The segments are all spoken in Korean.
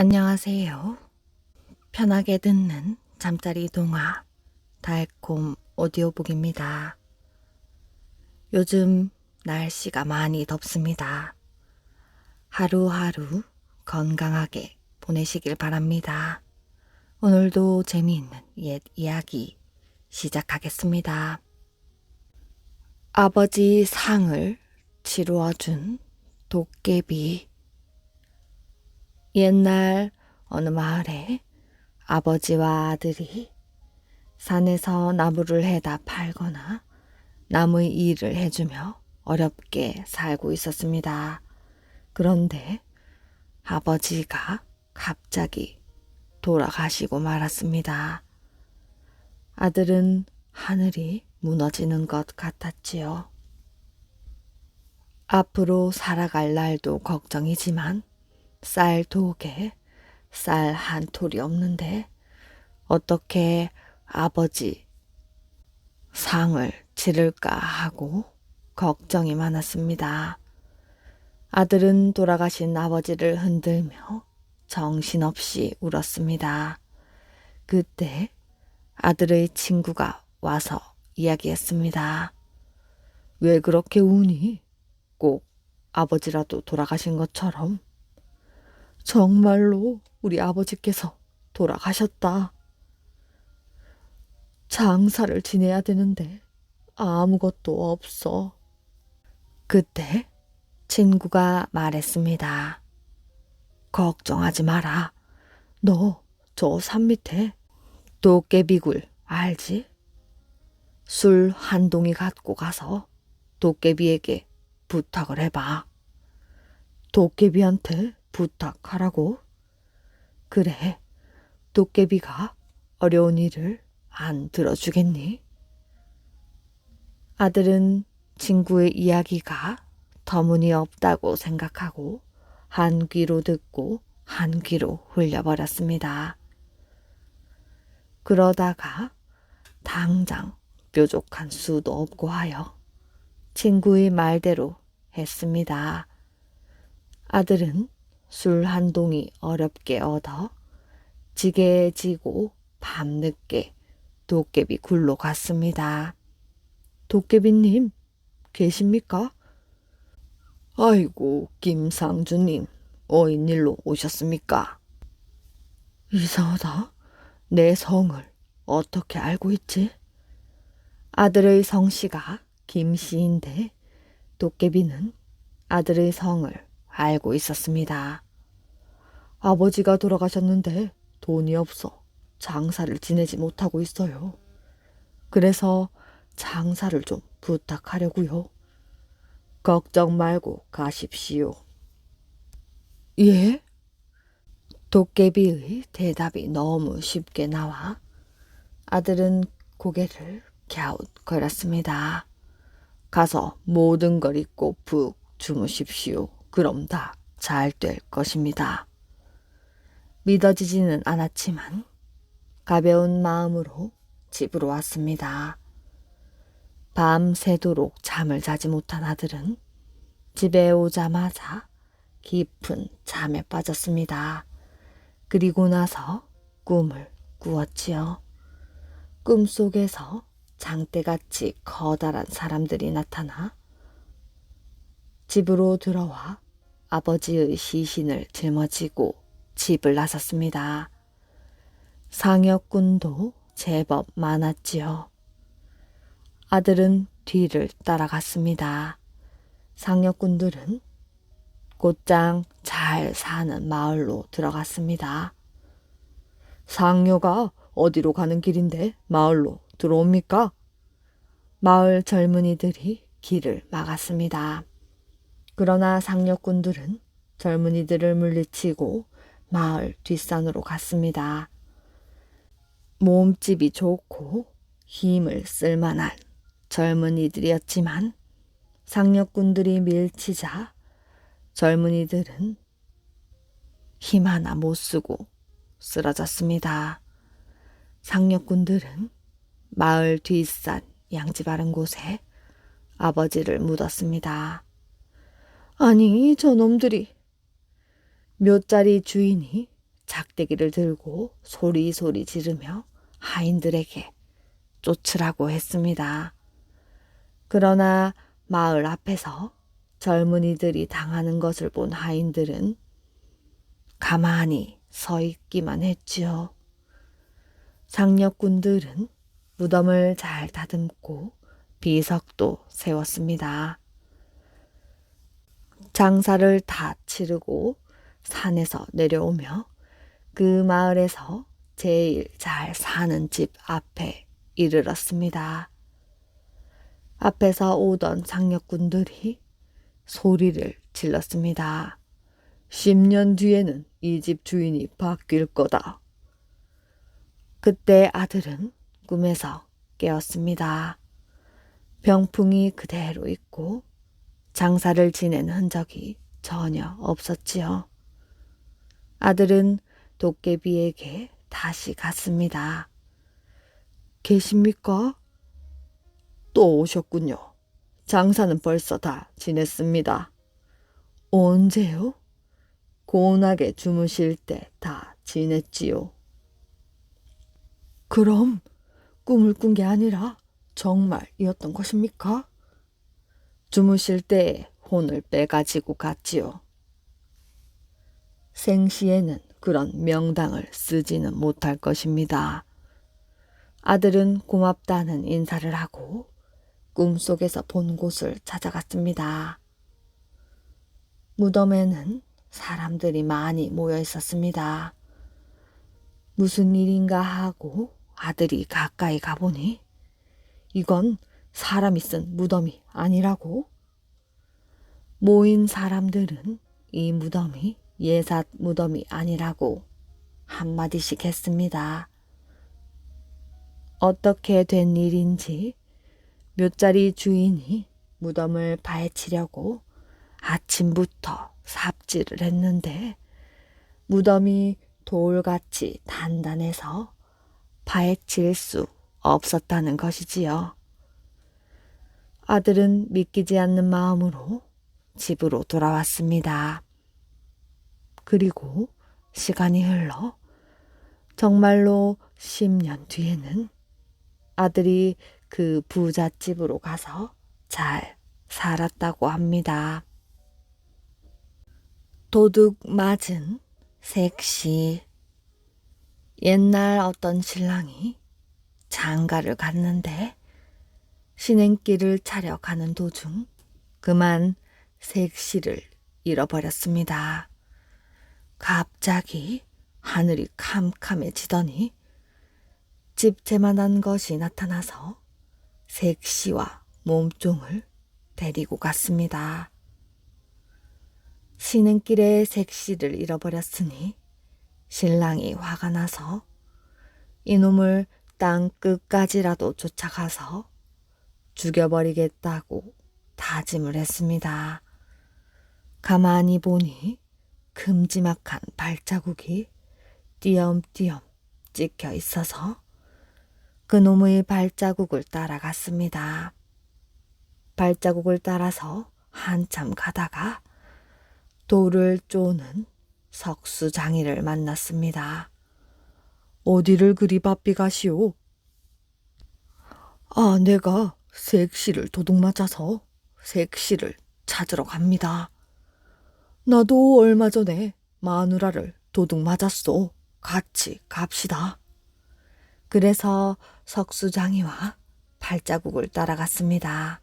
안녕하세요. 편하게 듣는 잠자리 동화 달콤 오디오북입니다. 요즘 날씨가 많이 덥습니다. 하루하루 건강하게 보내시길 바랍니다. 오늘도 재미있는 옛 이야기 시작하겠습니다. 아버지 상을 치루어준 도깨비. 옛날 어느 마을에 아버지와 아들이 산에서 나무를 해다 팔거나 나무의 일을 해주며 어렵게 살고 있었습니다. 그런데 아버지가 갑자기 돌아가시고 말았습니다. 아들은 하늘이 무너지는 것 같았지요. 앞으로 살아갈 날도 걱정이지만 쌀독에 쌀 한 톨이 없는데 어떻게 아버지 상을 치를까 하고 걱정이 많았습니다. 아들은 돌아가신 아버지를 흔들며 정신없이 울었습니다. 그때 아들의 친구가 와서 이야기했습니다. 왜 그렇게 우니? 꼭 아버지라도 돌아가신 것처럼. 정말로 우리 아버지께서 돌아가셨다. 장사를 지내야 되는데 아무것도 없어. 그때 친구가 말했습니다. 걱정하지 마라. 너 저 산 밑에 도깨비굴 알지? 술 한 동이 갖고 가서 도깨비에게 부탁을 해봐. 도깨비한테 부탁하라고? 그래, 도깨비가 어려운 일을 안 들어주겠니? 아들은 친구의 이야기가 터무니없다고 생각하고 한 귀로 듣고 한 귀로 흘려버렸습니다. 그러다가 당장 뾰족한 수도 없고 하여 친구의 말대로 했습니다. 아들은 술 한 동이 어렵게 얻어 지게에 지고 밤늦게 도깨비 굴로 갔습니다. 도깨비님, 계십니까? 아이고, 김상주님, 어인일로 오셨습니까? 이상하다. 내 성을 어떻게 알고 있지? 아들의 성씨가 김씨인데 도깨비는 아들의 성을 알고 있었습니다. 아버지가 돌아가셨는데 돈이 없어 장사를 지내지 못하고 있어요. 그래서 장사를 좀 부탁하려고요. 걱정 말고 가십시오. 예? 도깨비의 대답이 너무 쉽게 나와 아들은 고개를 갸웃거렸습니다. 가서 모든 걸 잊고 푹 주무십시오. 그럼 다 잘 될 것입니다. 믿어지지는 않았지만 가벼운 마음으로 집으로 왔습니다. 밤새도록 잠을 자지 못한 아들은 집에 오자마자 깊은 잠에 빠졌습니다. 그리고 나서 꿈을 꾸었지요. 꿈속에서 장대같이 커다란 사람들이 나타나 집으로 들어와 아버지의 시신을 짊어지고 집을 나섰습니다. 상여꾼도 제법 많았지요. 아들은 뒤를 따라갔습니다. 상여꾼들은 곧장 잘 사는 마을로 들어갔습니다. 상여가 어디로 가는 길인데 마을로 들어옵니까? 마을 젊은이들이 길을 막았습니다. 그러나 상여꾼들은 젊은이들을 물리치고 마을 뒷산으로 갔습니다. 몸집이 좋고 힘을 쓸만한 젊은이들이었지만 상여꾼들이 밀치자 젊은이들은 힘 하나 못 쓰고 쓰러졌습니다. 상여꾼들은 마을 뒷산 양지 바른 곳에 아버지를 묻었습니다. 아니, 저놈들이. 묘자리 주인이 작대기를 들고 소리소리 지르며 하인들에게 쫓으라고 했습니다. 그러나 마을 앞에서 젊은이들이 당하는 것을 본 하인들은 가만히 서 있기만 했지요. 상력군들은 무덤을 잘 다듬고 비석도 세웠습니다. 장사를 다 치르고 산에서 내려오며 그 마을에서 제일 잘 사는 집 앞에 이르렀습니다. 앞에서 오던 상력군들이 소리를 질렀습니다. 10년 뒤에는 이 집 주인이 바뀔 거다. 그때 아들은 꿈에서 깨었습니다. 병풍이 그대로 있고 장사를 지낸 흔적이 전혀 없었지요. 아들은 도깨비에게 다시 갔습니다. 계십니까? 또 오셨군요. 장사는 벌써 다 지냈습니다. 언제요? 고운하게 주무실 때 다 지냈지요. 그럼 꿈을 꾼 게 아니라 정말이었던 것입니까? 주무실 때 혼을 빼가지고 갔지요. 생시에는 그런 명당을 쓰지는 못할 것입니다. 아들은 고맙다는 인사를 하고 꿈속에서 본 곳을 찾아갔습니다. 무덤에는 사람들이 많이 모여 있었습니다. 무슨 일인가 하고 아들이 가까이 가보니 이건 사람이 쓴 무덤이 아니라고. 모인 사람들은 이 무덤이 예삿 무덤이 아니라고 한마디씩 했습니다. 어떻게 된 일인지 묘자리 주인이 무덤을 파헤치려고 아침부터 삽질을 했는데 무덤이 돌같이 단단해서 파헤칠 수 없었다는 것이지요. 아들은 믿기지 않는 마음으로 집으로 돌아왔습니다. 그리고 시간이 흘러 정말로 10년 뒤에는 아들이 그 부잣집으로 가서 잘 살았다고 합니다. 도둑 맞은 색시. 옛날 어떤 신랑이 장가를 갔는데 신행길을 차려 가는 도중 그만 색시를 잃어버렸습니다. 갑자기 하늘이 캄캄해지더니 집채만한 것이 나타나서 색시와 몸종을 데리고 갔습니다. 신행길에 색시를 잃어버렸으니 신랑이 화가 나서 이놈을 땅 끝까지라도 쫓아가서 죽여버리겠다고 다짐을 했습니다. 가만히 보니 큼지막한 발자국이 띄엄띄엄 찍혀 있어서 그놈의 발자국을 따라갔습니다. 발자국을 따라서 한참 가다가 돌을 쪼는 석수장이를 만났습니다. 어디를 그리 바삐 가시오? 아, 내가 색시를 도둑맞아서 색시를 찾으러 갑니다. 나도 얼마 전에 마누라를 도둑맞았소. 같이 갑시다. 그래서 석수장이와 발자국을 따라갔습니다.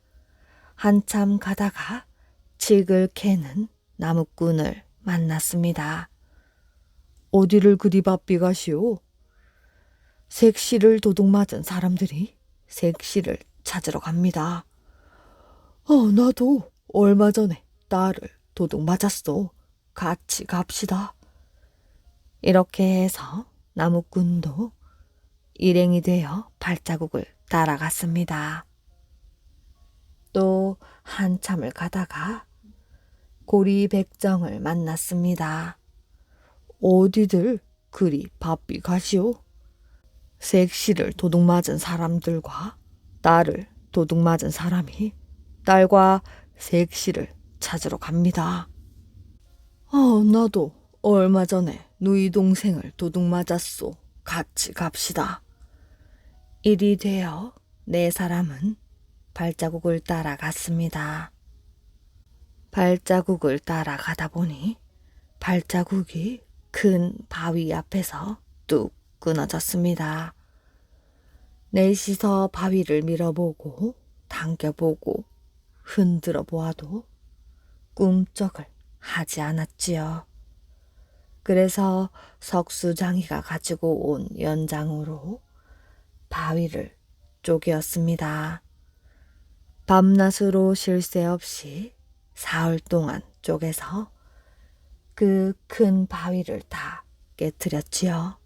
한참 가다가 칡을 캐는 나무꾼을 만났습니다. 어디를 그리 바삐 가시오? 색시를 도둑맞은 사람들이 색시를 찾으러 갑니다. 나도 얼마 전에 딸을 도둑맞았어. 같이 갑시다. 이렇게 해서 나무꾼도 일행이 되어 발자국을 따라갔습니다. 또 한참을 가다가 고리백정을 만났습니다. 어디들 그리 바삐 가시오? 색시를 도둑맞은 사람들과 딸을 도둑맞은 사람이 딸과 색시를 찾으러 갑니다. 나도 얼마 전에 누이 동생을 도둑 맞았소. 같이 갑시다. 일이 되어 네 사람은 발자국을 따라갔습니다. 발자국을 따라가다 보니 발자국이 큰 바위 앞에서 뚝 끊어졌습니다. 넷이서 바위를 밀어보고 당겨보고 흔들어 보아도 꿈쩍을 하지 않았지요. 그래서 석수장이가 가지고 온 연장으로 바위를 쪼개었습니다. 밤낮으로 쉴 새 없이 사흘 동안 쪼개서 그 큰 바위를 다 깨뜨렸지요.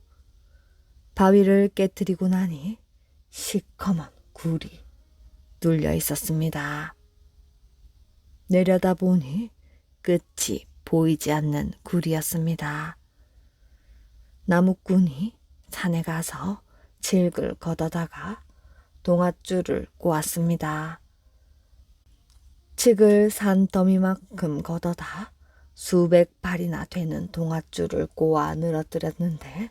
바위를 깨뜨리고 나니 시커먼 굴이 눌려 있었습니다. 내려다보니 끝이 보이지 않는 굴이었습니다. 나무꾼이 산에 가서 질글 걷어다가 동아줄을 꼬았습니다. 칡을 산더미만큼 걷어다 수백 발이나 되는 동아줄을 꼬아 늘어뜨렸는데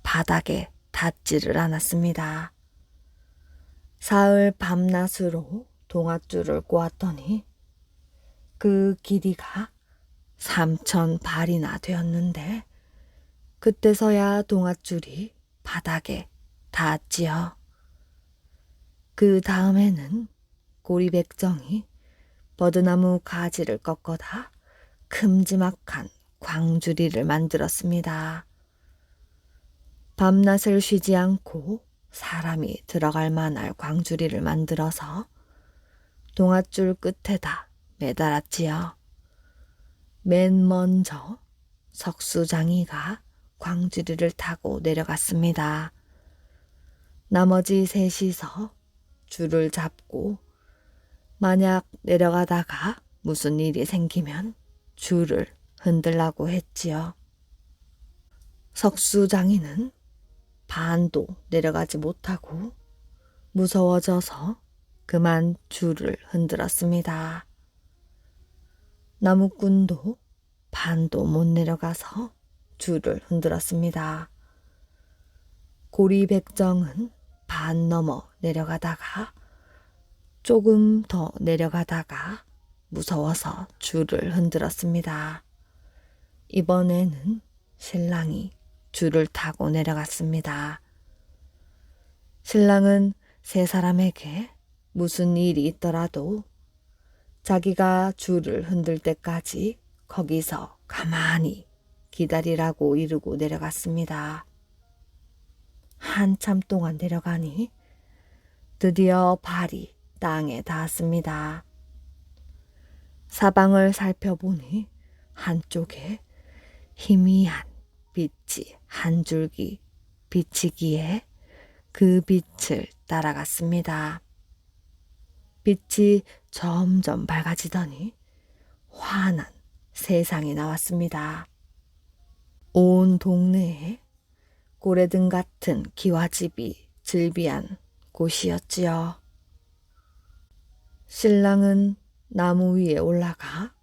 바닥에 닿지를 않았습니다. 사흘 밤낮으로 동아줄을 꼬았더니 그 길이가 3,000발이나 되었는데 그때서야 동아줄이 바닥에 닿았지요. 그 다음에는 고리백정이 버드나무 가지를 꺾어다 큼지막한 광주리를 만들었습니다. 밤낮을 쉬지 않고 사람이 들어갈 만할 광주리를 만들어서 동아줄 끝에다 매달았지요. 맨 먼저 석수장이가 광주리를 타고 내려갔습니다. 나머지 셋이서 줄을 잡고 만약 내려가다가 무슨 일이 생기면 줄을 흔들라고 했지요. 석수장이는 반도 내려가지 못하고 무서워져서 그만 줄을 흔들었습니다. 나무꾼도 반도 못 내려가서 줄을 흔들었습니다. 고리백정은 반 넘어 내려가다가 조금 더 내려가다가 무서워서 줄을 흔들었습니다. 이번에는 신랑이 줄을 타고 내려갔습니다. 신랑은 세 사람에게 무슨 일이 있더라도 자기가 줄을 흔들 때까지 거기서 가만히 기다리라고 이르고 내려갔습니다. 한참 동안 내려가니 드디어 발이 땅에 닿았습니다. 사방을 살펴보니 한쪽에 희미한 빛이 한 줄기 비치기에 그 빛을 따라갔습니다. 빛이 점점 밝아지더니 환한 세상이 나왔습니다. 온 동네에 고래등 같은 기와집이 즐비한 곳이었지요. 신랑은 나무 위에 올라가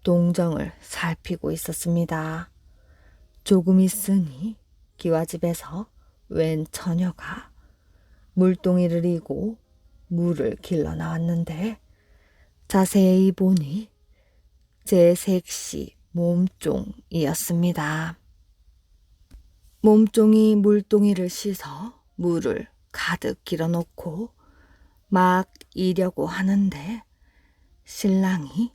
동정을 살피고 있었습니다. 조금 있으니 기와집에서 웬 처녀가 물동이를 이고 물을 길러 나왔는데 자세히 보니 제 색시 몸종이었습니다. 몸종이 물동이를 씻어 물을 가득 길어놓고 막 이려고 하는데 신랑이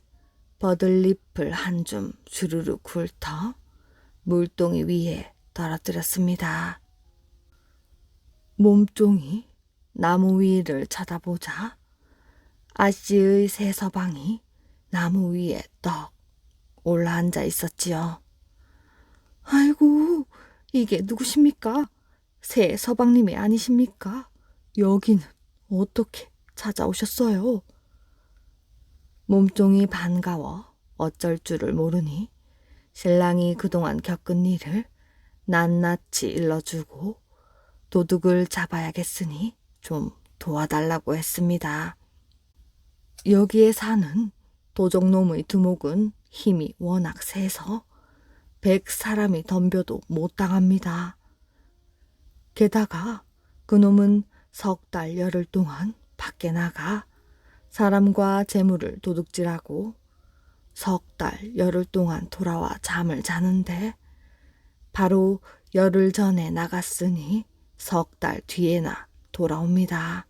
버들잎을 한 줌 주르륵 훑어 물동이 위에 떨어뜨렸습니다. 몸종이 나무 위를 쳐다보자 아씨의 새 서방이 나무 위에 떡 올라앉아 있었지요. 아이고, 이게 누구십니까? 새 서방님이 아니십니까? 여기는 어떻게 찾아오셨어요? 몸종이 반가워 어쩔 줄을 모르니 신랑이 그동안 겪은 일을 낱낱이 일러주고 도둑을 잡아야겠으니 좀 도와달라고 했습니다. 여기에 사는 도적놈의 두목은 힘이 워낙 세서 100사람이 덤벼도 못 당합니다. 게다가 그놈은 3달 열흘 동안 밖에 나가 사람과 재물을 도둑질하고 3달 열흘 동안 돌아와 잠을 자는데 바로 열흘 전에 나갔으니 3달 뒤에나 돌아옵니다.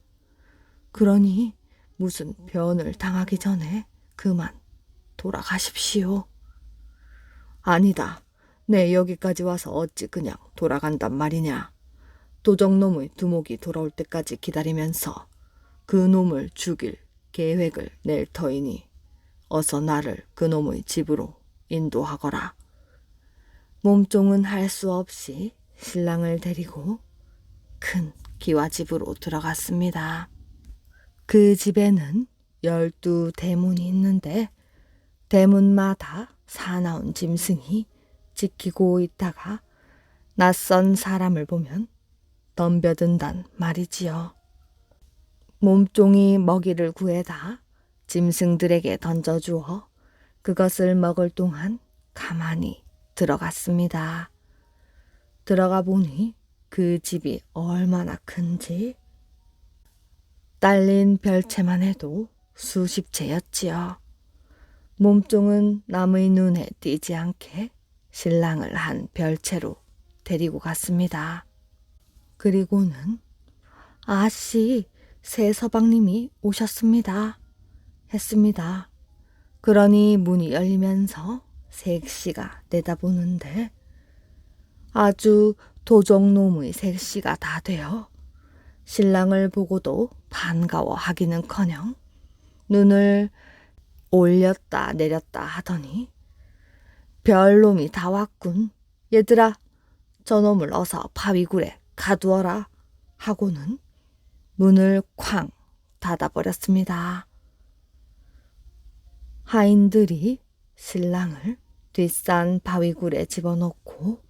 그러니 무슨 변을 당하기 전에 그만 돌아가십시오. 아니다. 내 여기까지 와서 어찌 그냥 돌아간단 말이냐. 도적놈의 두목이 돌아올 때까지 기다리면서 그 놈을 죽일 계획을 낼 터이니 어서 나를 그놈의 집으로 인도하거라. 몸종은 할 수 없이 신랑을 데리고 큰 기와집으로 들어갔습니다. 그 집에는 12대문이 있는데 대문마다 사나운 짐승이 지키고 있다가 낯선 사람을 보면 덤벼든단 말이지요. 몸종이 먹이를 구해다 짐승들에게 던져주어 그것을 먹을 동안 가만히 들어갔습니다. 들어가 보니 그 집이 얼마나 큰지 딸린 별채만 해도 수십 채였지요. 몸종은 남의 눈에 띄지 않게 신랑을 한 별채로 데리고 갔습니다. 그리고는 아씨, 새 서방님이 오셨습니다. 했습니다. 그러니 문이 열리면서 색시가 내다보는데 아주 도적놈의 색시가 다 되어 신랑을 보고도 반가워하기는커녕 눈을 올렸다 내렸다 하더니 별놈이 다 왔군. 얘들아, 저놈을 어서 바위굴에 가두어라 하고는 문을 쾅 닫아버렸습니다. 하인들이 신랑을 뒷산 바위굴에 집어넣고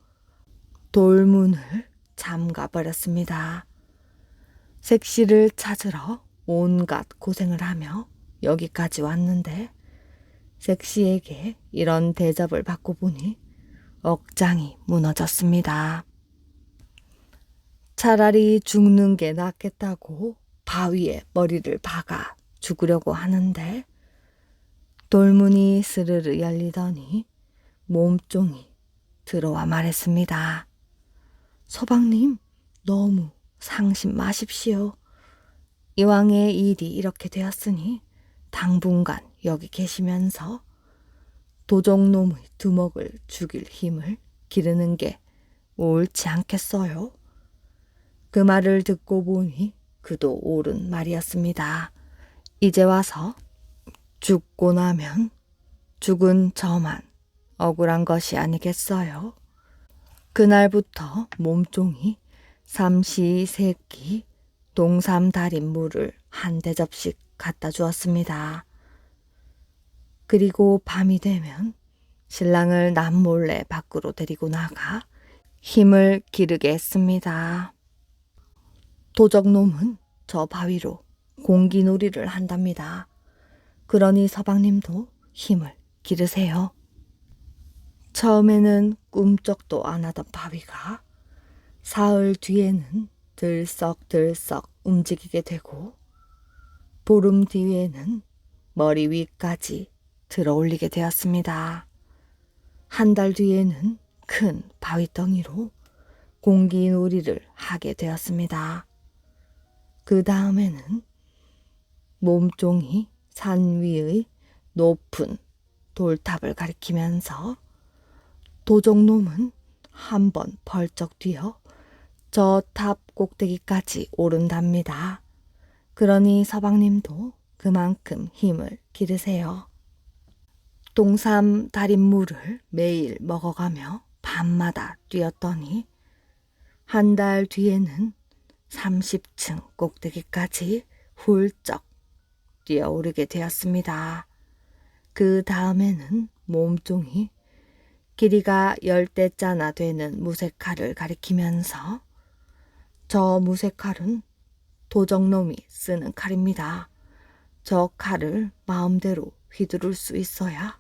돌문을 잠가버렸습니다. 색시를 찾으러 온갖 고생을 하며 여기까지 왔는데 색시에게 이런 대접을 받고 보니 억장이 무너졌습니다. 차라리 죽는 게 낫겠다고 바위에 머리를 박아 죽으려고 하는데 돌문이 스르르 열리더니 몸종이 들어와 말했습니다. 서방님, 너무 상심 마십시오. 이왕의 일이 이렇게 되었으니 당분간 여기 계시면서 도적놈의 두목을 죽일 힘을 기르는 게 옳지 않겠어요? 그 말을 듣고 보니 그도 옳은 말이었습니다. 이제 와서 죽고 나면 죽은 저만 억울한 것이 아니겠어요? 그날부터 몸종이 삼시세끼 동삼 달인 물을 한 대접씩 갖다 주었습니다. 그리고 밤이 되면 신랑을 남몰래 밖으로 데리고 나가 힘을 기르게 했습니다. 도적놈은 저 바위로 공기놀이를 한답니다. 그러니 서방님도 힘을 기르세요. 처음에는 꿈쩍도 안 하던 바위가 사흘 뒤에는 들썩들썩 움직이게 되고 보름 뒤에는 머리 위까지 들어올리게 되었습니다. 한 달 뒤에는 큰 바위덩이로 공기놀이를 하게 되었습니다. 그 다음에는 몸종이 산 위의 높은 돌탑을 가리키면서 도적놈은 한 번 벌쩍 뛰어 저 탑 꼭대기까지 오른답니다. 그러니 서방님도 그만큼 힘을 기르세요. 동삼 달인 물을 매일 먹어가며 밤마다 뛰었더니 한 달 뒤에는 30층 꼭대기까지 훌쩍 뛰어오르게 되었습니다. 그 다음에는 몸종이 길이가 10대짜나 되는 무쇠칼을 가리키면서 저 무쇠칼은 도적놈이 쓰는 칼입니다. 저 칼을 마음대로 휘두를 수 있어야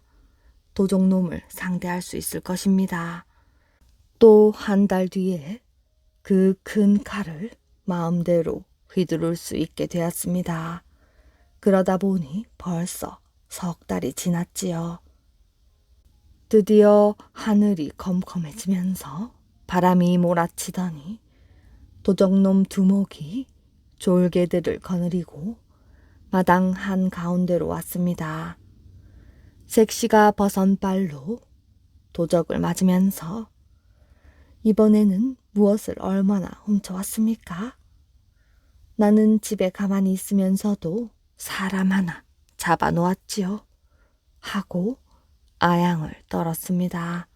도적놈을 상대할 수 있을 것입니다. 또 한 달 뒤에 그 큰 칼을 마음대로 휘두를 수 있게 되었습니다. 그러다 보니 벌써 석 달이 지났지요. 드디어 하늘이 컴컴해지면서 바람이 몰아치더니 도적놈 두목이 졸개들을 거느리고 마당 한가운데로 왔습니다. 색시가 버선발로 도적을 맞으면서 이번에는 무엇을 얼마나 훔쳐왔습니까? 나는 집에 가만히 있으면서도 사람 하나 잡아놓았지요. 하고 아양을 떨었습니다.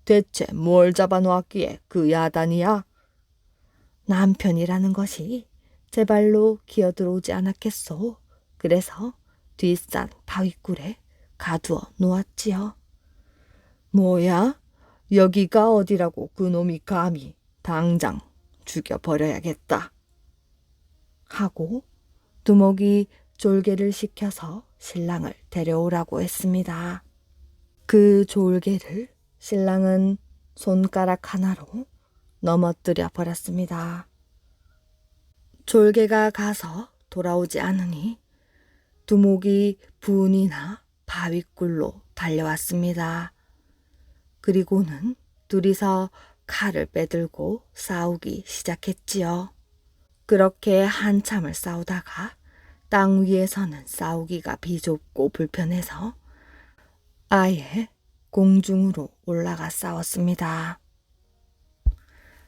대체 뭘 잡아놓았기에 그 야단이야? 남편이라는 것이 제 발로 기어들어오지 않았겠소. 그래서 뒷산 바위굴에 가두어 놓았지요. 뭐야? 여기가 어디라고 그놈이 감히 당장 죽여버려야겠다. 하고 두목이 졸개를 시켜서 신랑을 데려오라고 했습니다. 그 졸개를 신랑은 손가락 하나로 넘어뜨려 버렸습니다. 졸개가 가서 돌아오지 않으니 두목이 분이나 바위굴로 달려왔습니다. 그리고는 둘이서 칼을 빼들고 싸우기 시작했지요. 그렇게 한참을 싸우다가 땅 위에서는 싸우기가 비좁고 불편해서 아예 공중으로 올라가 싸웠습니다.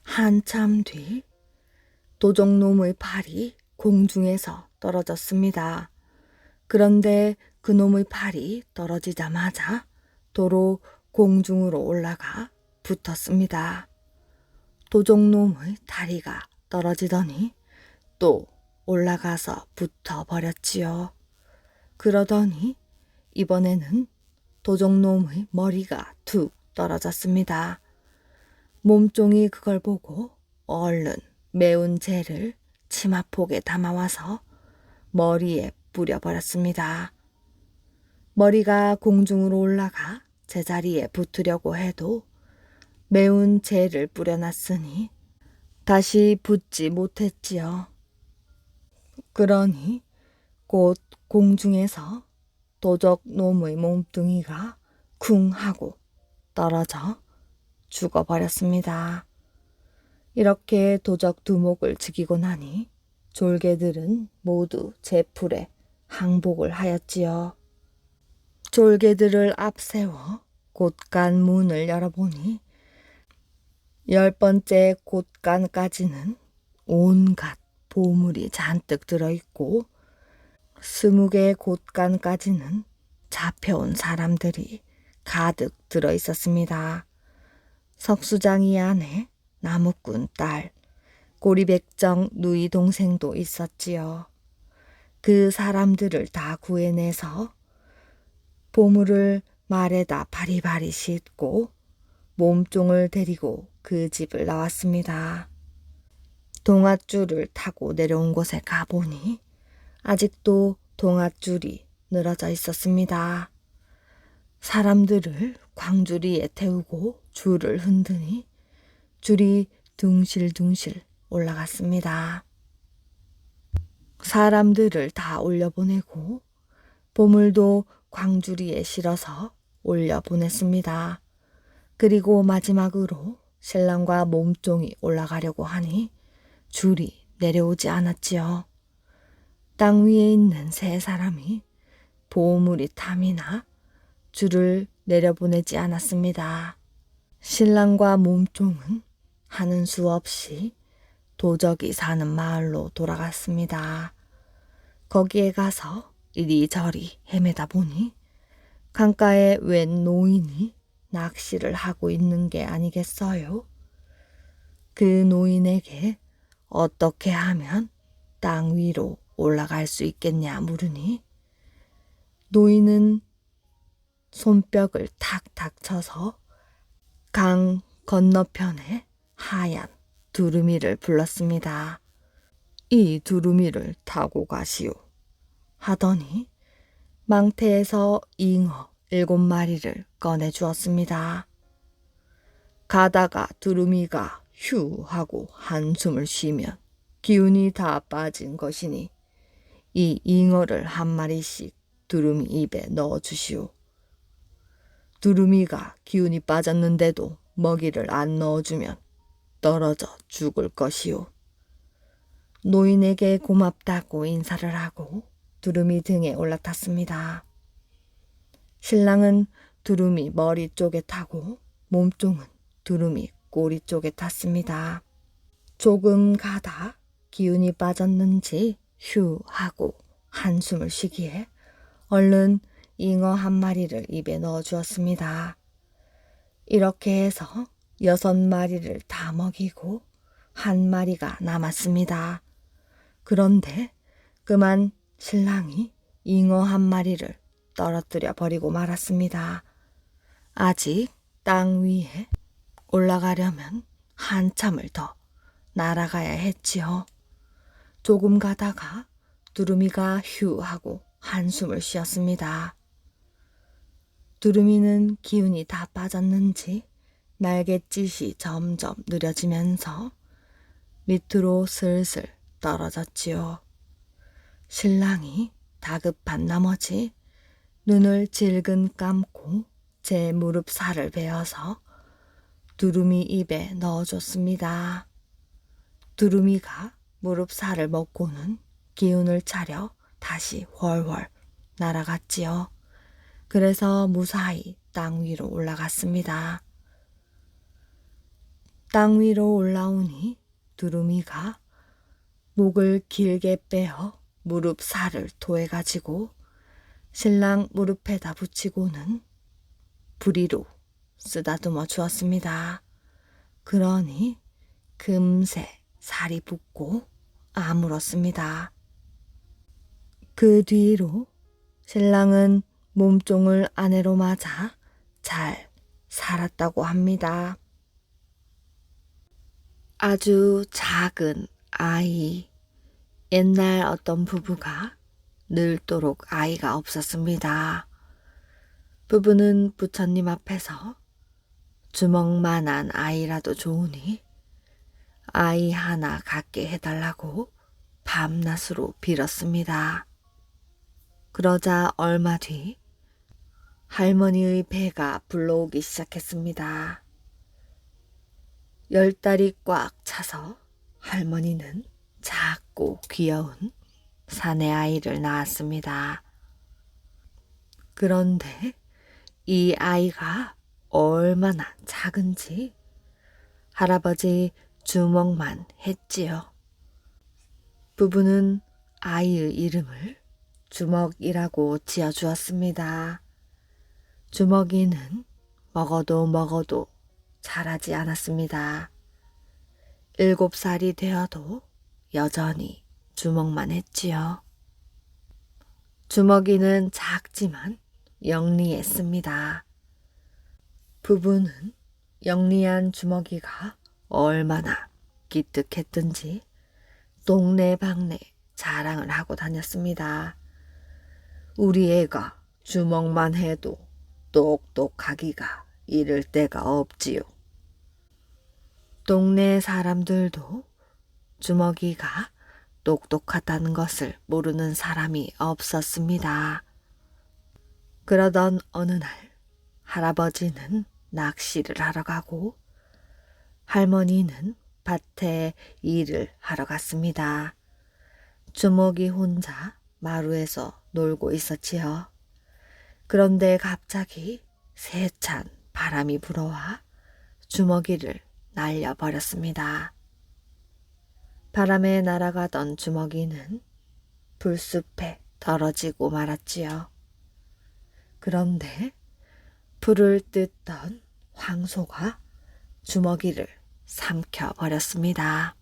한참 뒤 도적놈의 팔이 공중에서 떨어졌습니다. 그런데 그놈의 팔이 떨어지자마자 도로 공중으로 올라가 붙었습니다. 도적놈의 다리가 떨어지더니 또 올라가서 붙어버렸지요. 그러더니 이번에는 도적놈의 머리가 툭 떨어졌습니다. 몸종이 그걸 보고 얼른 매운 재를 치마폭에 담아와서 머리에 뿌려버렸습니다. 머리가 공중으로 올라가 제자리에 붙으려고 해도 매운 재를 뿌려놨으니 다시 붙지 못했지요. 그러니 곧 공중에서 도적놈의 몸뚱이가 쿵 하고 떨어져 죽어버렸습니다. 이렇게 도적 두목을 죽이고 나니 졸개들은 모두 제 풀에 항복을 하였지요. 졸개들을 앞세워 곳간 문을 열어보니 10번째 곳간까지는 온갖 보물이 잔뜩 들어있고 20개 곳간까지는 잡혀온 사람들이 가득 들어있었습니다. 석수장이 안에 나무꾼 딸, 고리백정 누이 동생도 있었지요. 그 사람들을 다 구해내서 보물을 말에다 바리바리 싣고 몸종을 데리고 그 집을 나왔습니다. 동아줄을 타고 내려온 곳에 가보니 아직도 동아줄이 늘어져 있었습니다. 사람들을 광주리에 태우고 줄을 흔드니 줄이 둥실둥실 올라갔습니다. 사람들을 다 올려보내고 보물도 광주리에 실어서 올려보냈습니다. 그리고 마지막으로 신랑과 몸종이 올라가려고 하니 줄이 내려오지 않았지요. 땅 위에 있는 세 사람이 보물이 탐이나 줄을 내려보내지 않았습니다. 신랑과 몸종은 하는 수 없이 도적이 사는 마을로 돌아갔습니다. 거기에 가서 이리저리 헤매다 보니 강가에 웬 노인이 낚시를 하고 있는 게 아니겠어요? 그 노인에게 어떻게 하면 땅 위로 올라갈 수 있겠냐 물으니 노인은 손뼉을 탁탁 쳐서 강 건너편에 하얀 두루미를 불렀습니다. 이 두루미를 타고 가시오. 하더니 망태에서 잉어 7마리를 꺼내 주었습니다. 가다가 두루미가 휴 하고 한숨을 쉬면 기운이 다 빠진 것이니 이 잉어를 한 마리씩 두루미 입에 넣어 주시오. 두루미가 기운이 빠졌는데도 먹이를 안 넣어주면 떨어져 죽을 것이오. 노인에게 고맙다고 인사를 하고 두루미 등에 올라탔습니다. 신랑은 두루미 머리 쪽에 타고 몸종은 두루미 꼬리 쪽에 탔습니다. 조금 가다 기운이 빠졌는지 휴 하고 한숨을 쉬기에 얼른 잉어 한 마리를 입에 넣어 주었습니다. 이렇게 해서 6마리를 다 먹이고 한 마리가 남았습니다. 그런데 그만 신랑이 잉어 한 마리를 떨어뜨려 버리고 말았습니다. 아직 땅 위에 올라가려면 한참을 더 날아가야 했지요. 조금 가다가 두루미가 휴 하고 한숨을 쉬었습니다. 두루미는 기운이 다 빠졌는지 날갯짓이 점점 느려지면서 밑으로 슬슬 떨어졌지요. 신랑이 다급한 나머지 눈을 질근 감고 제 무릎 살을 베어서 두루미 입에 넣어줬습니다. 두루미가 무릎 살을 먹고는 기운을 차려 다시 훨훨 날아갔지요. 그래서 무사히 땅 위로 올라갔습니다. 땅 위로 올라오니 두루미가 목을 길게 빼어 무릎 살을 토해가지고 신랑 무릎에다 붙이고는 부리로 쓰다듬어 주었습니다. 그러니 금세 살이 붙고 아물었습니다. 그 뒤로 신랑은 몸종을 아내로 맞아 잘 살았다고 합니다. 아주 작은 아이. 옛날 어떤 부부가 늙도록 아이가 없었습니다. 부부는 부처님 앞에서 주먹만한 아이라도 좋으니 아이 하나 갖게 해달라고 밤낮으로 빌었습니다. 그러자 얼마 뒤 할머니의 배가 불러오기 시작했습니다. 10달이 꽉 차서 할머니는 작고 귀여운 사내 아이를 낳았습니다. 그런데 이 아이가 얼마나 작은지 할아버지 주먹만 했지요. 부부는 아이의 이름을 주먹이라고 지어주었습니다. 주먹이는 먹어도 자라지 않았습니다. 7살이 되어도 여전히 주먹만 했지요. 주먹이는 작지만 영리했습니다. 부부는 영리한 주먹이가 얼마나 기특했든지 동네방네 자랑을 하고 다녔습니다. 우리 애가 주먹만 해도 똑똑하기가 이를 데가 없지요. 동네 사람들도 주먹이가 똑똑하다는 것을 모르는 사람이 없었습니다. 그러던 어느 날 할아버지는 낚시를 하러 가고 할머니는 밭에 일을 하러 갔습니다. 주먹이 혼자 마루에서 놀고 있었지요. 그런데 갑자기 세찬 바람이 불어와 주먹이를 날려버렸습니다. 바람에 날아가던 주먹이는 불숲에 떨어지고 말았지요. 그런데 불을 뜯던 황소가 주먹이를 삼켜버렸습니다.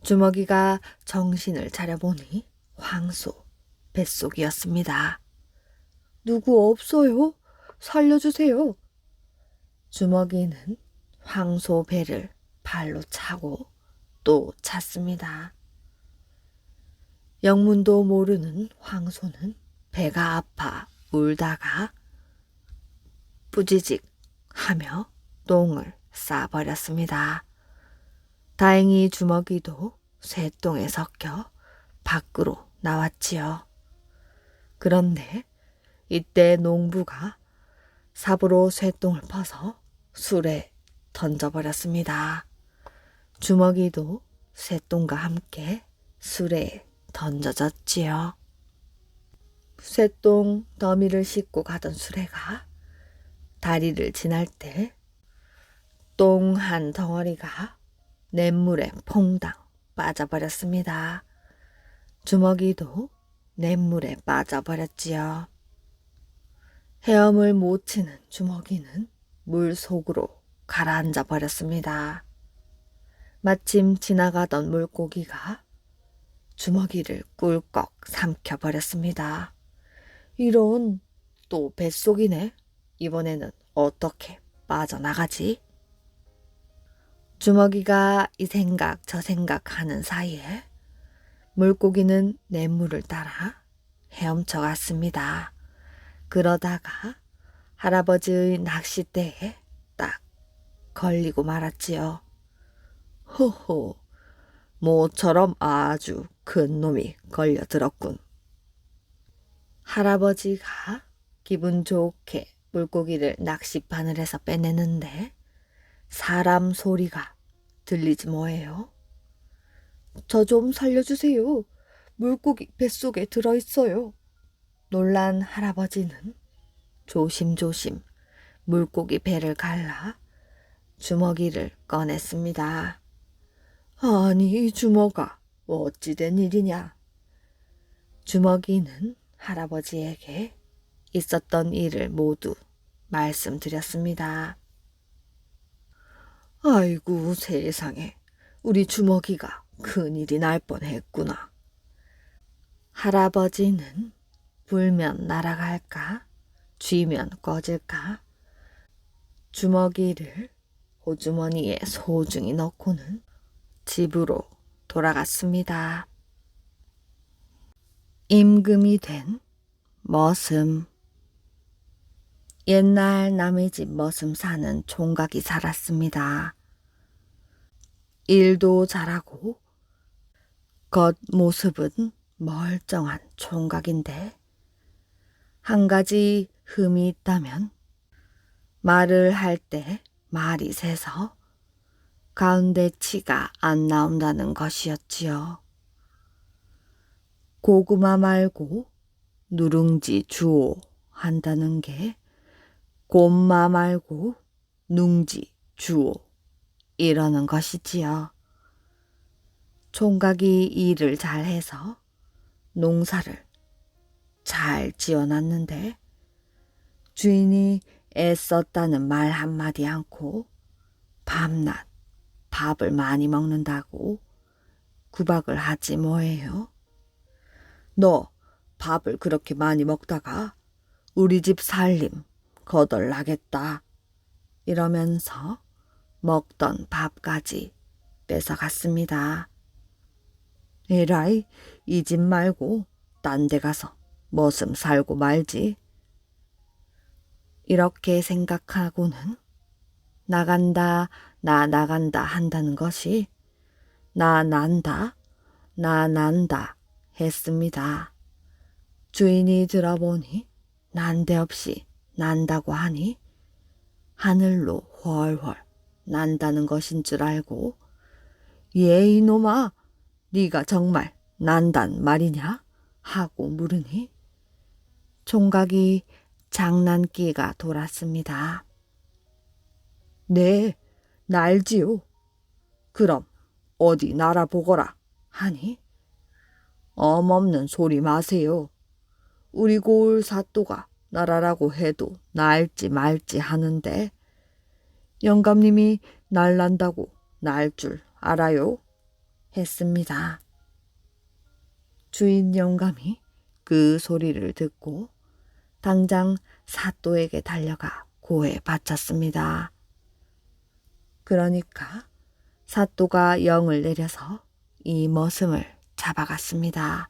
주먹이가 정신을 차려보니 황소 뱃속이었습니다. 누구 없어요? 살려주세요. 주먹이는 황소 배를 발로 차고 또 찼습니다. 영문도 모르는 황소는 배가 아파 울다가 뿌지직 하며 똥을 싸버렸습니다. 다행히 주먹이도 쇠똥에 섞여 밖으로 나왔지요. 그런데 이때 농부가 삽으로 쇠똥을 퍼서 술에 던져버렸습니다. 주먹이도 쇠똥과 함께 술에 던져졌지요. 쇠똥 더미를 싣고 가던 수레가 다리를 지날 때 똥 한 덩어리가 냇물에 퐁당 빠져버렸습니다. 주먹이도 냇물에 빠져버렸지요. 헤엄을 못 치는 주먹이는 물 속으로 가라앉아 버렸습니다. 마침 지나가던 물고기가 주먹이를 꿀꺽 삼켜버렸습니다. 이런, 또 뱃속이네. 이번에는 어떻게 빠져나가지? 주먹이가 이 생각 저 생각하는 사이에 물고기는 냇물을 따라 헤엄쳐 갔습니다. 그러다가 할아버지의 낚싯대에 딱 걸리고 말았지요. 호호, 모처럼 아주 큰 놈이 걸려들었군. 할아버지가 기분 좋게 물고기를 낚싯바늘에서 빼내는데 사람 소리가 들리지 뭐예요. 저 좀 살려주세요. 물고기 뱃속에 들어있어요. 놀란 할아버지는 조심조심 물고기 배를 갈라 주먹이를 꺼냈습니다. 아니, 이 주먹아, 어찌된 일이냐? 주먹이는 할아버지에게 있었던 일을 모두 말씀드렸습니다. 아이고 세상에, 우리 주먹이가 큰일이 날 뻔했구나. 할아버지는 불면 날아갈까, 쥐면 꺼질까, 주먹이를 호주머니에 소중히 넣고는 집으로 돌아갔습니다. 임금이 된 머슴. 옛날 남의 집 머슴 사는 총각이 살았습니다. 일도 잘하고 겉모습은 멀쩡한 총각인데 한 가지 흠이 있다면 말을 할 때 말이 새서 가운데 치가 안 나온다는 것이었지요. 고구마 말고 누룽지 주오 한다는 게 곰마 말고 눅지 주오 이러는 것이지요. 총각이 일을 잘해서 농사를 잘 지어놨는데 주인이 애썼다는 말 한마디 않고 밤낮 밥을 많이 먹는다고 구박을 하지 뭐예요. 너 밥을 그렇게 많이 먹다가 우리 집 살림 거덜나겠다. 이러면서 먹던 밥까지 뺏어갔습니다. 에라이, 이 집 말고 딴 데 가서 머슴 살고 말지. 이렇게 생각하고는 나간다, 나 나간다 한다는 것이 나 난다, 나 난다 했습니다. 주인이 들어보니 난데없이 난다고 하니 하늘로 훨훨 난다는 것인 줄 알고 예 이놈아, 네가 정말 난단 말이냐? 하고 물으니 총각이 장난기가 돌았습니다. 네, 날지요. 그럼 어디 날아보거라 하니 어멈없는 소리 마세요. 우리 고을 사또가 날아라고 해도 날지 말지 하는데 영감님이 날란다고 날 줄 알아요? 했습니다. 주인 영감이 그 소리를 듣고 당장 사또에게 달려가 고해 바쳤습니다. 그러니까 사또가 영을 내려서 이 머슴을 잡아갔습니다.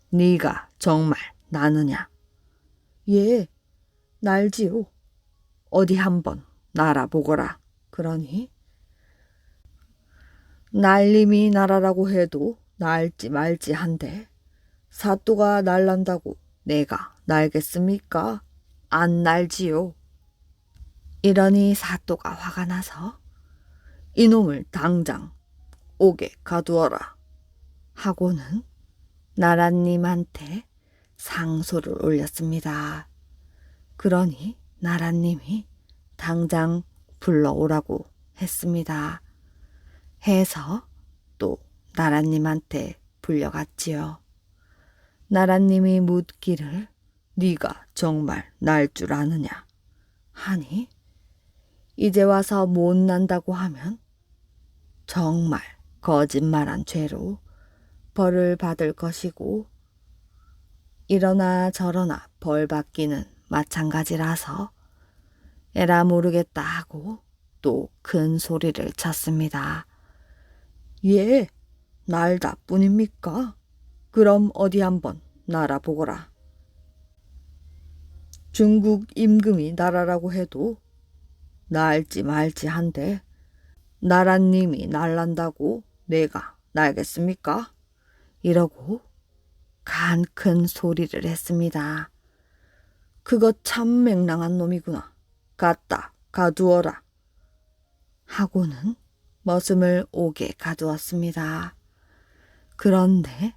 네가 정말 나느냐? 예, 날지요. 어디 한번 날아보거라. 그러니 날림이 날아라고 해도 날지 말지 한데 사또가 날란다고 내가 날겠습니까? 안 날지요. 이러니 사또가 화가 나서 이놈을 당장 옥에 가두어라 하고는 나라님한테 상소를 올렸습니다. 그러니 나라님이 당장 불러오라고 했습니다. 해서 또 나라님한테 불려갔지요. 나라님이 묻기를 네가 정말 날 줄 아느냐 하니 이제 와서 못 난다고 하면 정말 거짓말한 죄로 벌을 받을 것이고 이러나 저러나 벌 받기는 마찬가지라서 에라 모르겠다 하고 또 큰 소리를 쳤습니다. 예, 날다 뿐입니까? 그럼 어디 한번 날아보거라. 중국 임금이 날아라고 해도 날지 말지 한데 나라님이 날란다고 내가 날겠습니까? 이러고 간 큰 소리를 했습니다. 그거 참 맹랑한 놈이구나. 갖다 가두어라. 하고는 머슴을 옥에 가두었습니다. 그런데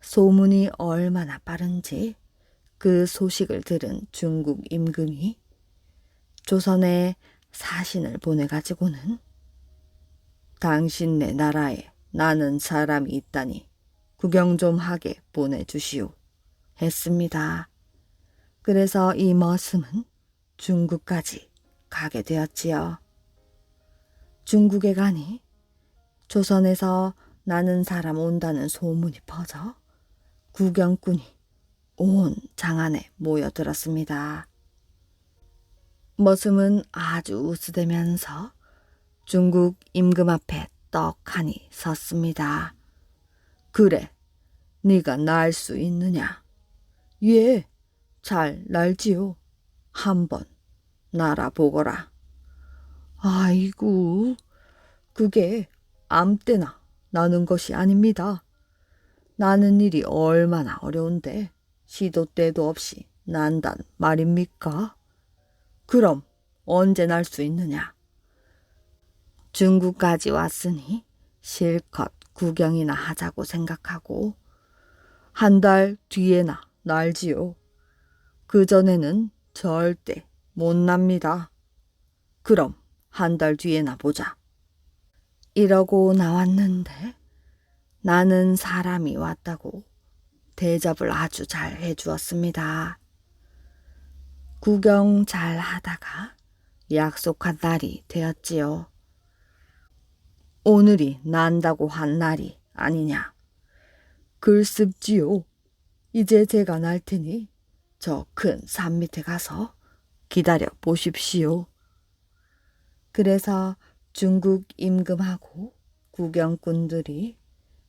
소문이 얼마나 빠른지 그 소식을 들은 중국 임금이 조선에 사신을 보내가지고는 당신네 나라에 나는 사람이 있다니 구경 좀 하게 보내주시오 했습니다. 그래서 이 머슴은 중국까지 가게 되었지요. 중국에 가니 조선에서 나는 사람 온다는 소문이 퍼져 구경꾼이 온 장안에 모여들었습니다. 머슴은 아주 우스대면서 중국 임금 앞에 떡하니 섰습니다. 그래, 네가 날 수 있느냐? 예, 잘 날지요. 한번 날아보거라. 아이고, 그게 아무 때나 나는 것이 아닙니다. 나는 일이 얼마나 어려운데 시도 때도 없이 난단 말입니까? 그럼 언제 날 수 있느냐? 중국까지 왔으니 실컷 구경이나 하자고 생각하고 한 달 뒤에나 날지요. 그전에는 절대 못 납니다. 그럼 한 달 뒤에나 보자. 이러고 나왔는데 나는 사람이 왔다고 대접을 아주 잘 해주었습니다. 구경 잘 하다가 약속한 날이 되었지요. 오늘이 난다고 한 날이 아니냐. 글습지요. 이제 제가 날 테니 저 큰 산 밑에 가서 기다려 보십시오. 그래서 중국 임금하고 구경꾼들이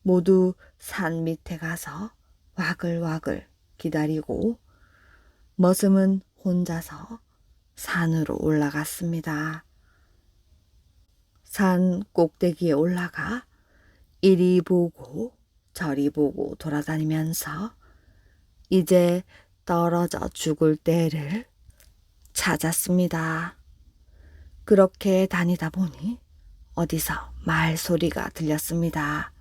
모두 산 밑에 가서 와글와글 기다리고 머슴은 혼자서 산으로 올라갔습니다. 산 꼭대기에 올라가 이리 보고 저리 보고 돌아다니면서 이제 떨어져 죽을 때를 찾았습니다. 그렇게 다니다 보니 어디서 말소리가 들렸습니다.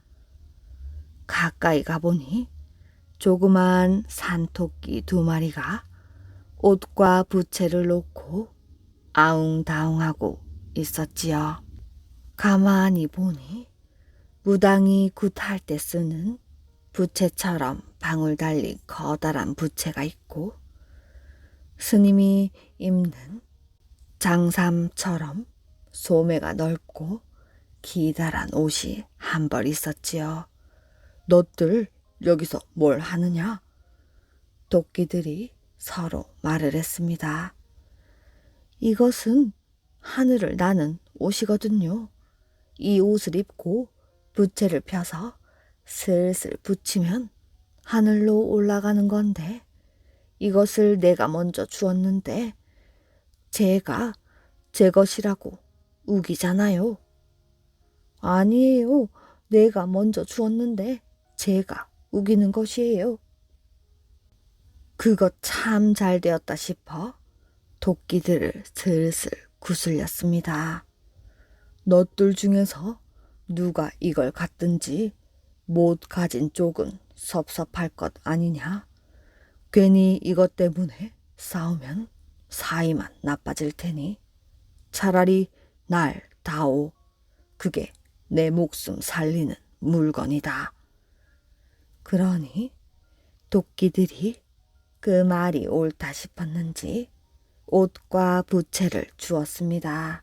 가까이 가보니 조그만 산토끼 2마리가 옷과 부채를 놓고 아웅다웅하고 있었지요. 가만히 보니 무당이 굿할 때 쓰는 부채처럼 방울 달린 커다란 부채가 있고 스님이 입는 장삼처럼 소매가 넓고 기다란 옷이 한 벌 있었지요. 너들 여기서 뭘 하느냐? 도끼들이 서로 말을 했습니다. 이것은 하늘을 나는 옷이거든요. 이 옷을 입고 부채를 펴서 슬슬 붙이면 하늘로 올라가는 건데 이것을 내가 먼저 주었는데 제가 제 것이라고 우기잖아요. 아니에요. 내가 먼저 주었는데 제가 우기는 것이에요. 그것 참 잘 되었다 싶어 토끼들을 슬슬 구슬렸습니다. 너들 중에서 누가 이걸 갖든지 못 가진 쪽은 섭섭할 것 아니냐? 괜히 이것 때문에 싸우면 사이만 나빠질 테니 차라리 날 다오. 그게 내 목숨 살리는 물건이다. 그러니 토끼들이 그 말이 옳다 싶었는지 옷과 부채를 주었습니다.